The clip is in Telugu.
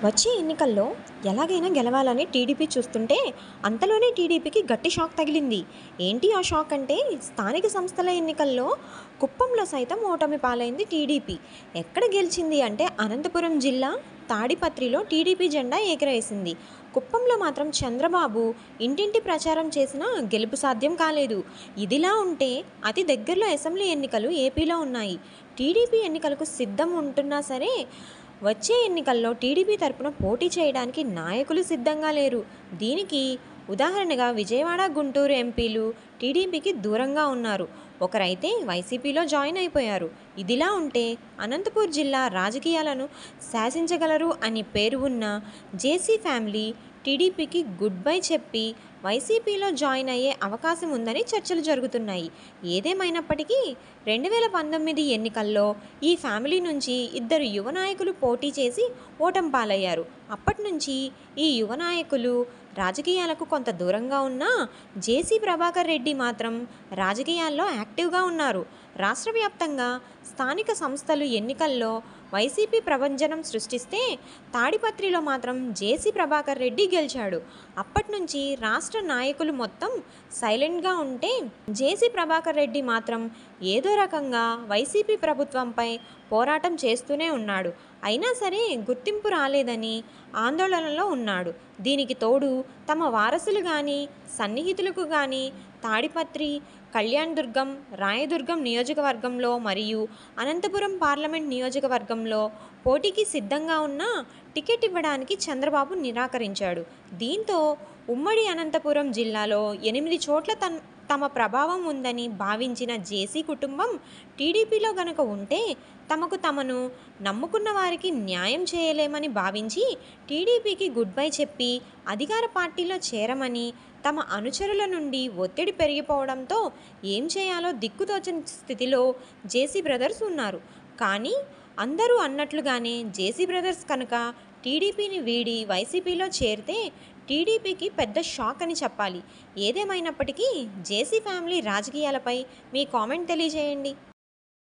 వచ్చే ఎన్నికల్లో ఎలాగైనా గెలవాలని టీడీపీ చూస్తుంటే అంతలోనే టీడీపీకి గట్టి షాక్ తగిలింది. ఏంటి ఆ షాక్ అంటే స్థానిక సంస్థల ఎన్నికల్లో కుప్పంలో సైతం ఓటమి పాలైంది టీడీపీ. ఎక్కడ గెలిచింది అంటే అనంతపురం జిల్లా తాడిపత్రిలో టీడీపీ జెండా ఎగరేసింది. కుప్పంలో మాత్రం చంద్రబాబు ఇంటింటి ప్రచారం చేసినా గెలుపు సాధ్యం కాలేదు. ఇదిలా ఉంటే అతి దగ్గరలో అసెంబ్లీ ఎన్నికలు ఏపీలో ఉన్నాయి. టీడీపీ ఎన్నికలకు సిద్ధం ఉంటున్నా సరే వచ్చే ఎన్నికల్లో టీడీపీ తరపున పోటీ చేయడానికి నాయకులు సిద్ధంగా లేరు. దీనికి ఉదాహరణగా విజయవాడ, గుంటూరు ఎంపీలు టీడీపీకి దూరంగా ఉన్నారు. ఒకరైతే వైసీపీలో జాయిన్ అయిపోయారు. ఇదిలా ఉంటే అనంతపూర్ జిల్లా రాజకీయాలను శాసించగలరు అని పేరు ఉన్న జేసీ ఫ్యామిలీ టీడీపీకి గుడ్ బై చెప్పి వైసీపీలో జాయిన్ అయ్యే అవకాశం ఉందని చర్చలు జరుగుతున్నాయి. ఏదేమైనప్పటికీ 2019 ఎన్నికల్లో ఈ ఫ్యామిలీ నుంచి ఇద్దరు యువ నాయకులు పోటీ చేసి ఓటమి పాలయ్యారు. అప్పటి నుంచి ఈ యువ నాయకులు రాజకీయాలకు కొంత దూరంగా ఉన్నా జేసీ ప్రభాకర్ రెడ్డి మాత్రం రాజకీయాల్లో యాక్టివ్గా ఉన్నారు. రాష్ట్ర వ్యాప్తంగా స్థానిక సంస్థలు ఎన్నికల్లో వైసీపీ ప్రభంజనం సృష్టిస్తే తాడిపత్రిలో మాత్రం జేసీ ప్రభాకర్ రెడ్డి గెలిచాడు. అప్పటి నుంచి రాష్ట్ర నాయకులు మొత్తం సైలెంట్గా ఉంటే జేసీ ప్రభాకర్ రెడ్డి మాత్రం ఏదో రకంగా వైసీపీ ప్రభుత్వంపై పోరాటం చేస్తూనే ఉన్నాడు. అయినా సరే గుర్తింపు రాలేదని ఆందోళనలో ఉన్నాడు. దీనికి తోడు తమ వారసులు కానీ సన్నిహితులకు కానీ తాడిపత్రి, కళ్యాణదుర్గం, రాయదుర్గం నియోజకవర్గంలో మరియు అనంతపురం పార్లమెంట్ నియోజకవర్గంలో పోటీకి సిద్ధంగా ఉన్న టికెట్ ఇవ్వడానికి చంద్రబాబు నిరాకరించాడు. దీంతో ఉమ్మడి అనంతపురం జిల్లాలో 8 చోట్ల తమ ప్రభావం ఉందని భావించిన జేసీ కుటుంబం టీడీపీలో గనుక ఉంటే తమను నమ్ముకున్న వారికి న్యాయం చేయలేమని భావించి టీడీపీకి గుడ్ బై చెప్పి అధికార పార్టీలో చేరమని తమ అనుచరుల నుండి ఒత్తిడి పెరిగిపోవడంతో ఏం చేయాలో దిక్కుతోచని స్థితిలో జేసీ బ్రదర్స్ ఉన్నారు. కానీ అందరూ అన్నట్లుగానే జేసీ బ్రదర్స్ కనుక టీడీపీని వీడి వైసీపీలో చేరితే టీడీపీకి పెద్ద షాక్ అని చెప్పాలి. ఏదేమైనప్పటికీ జేసీ ఫ్యామిలీ రాజకీయాలపై మీ కామెంట్ తెలియజేయండి.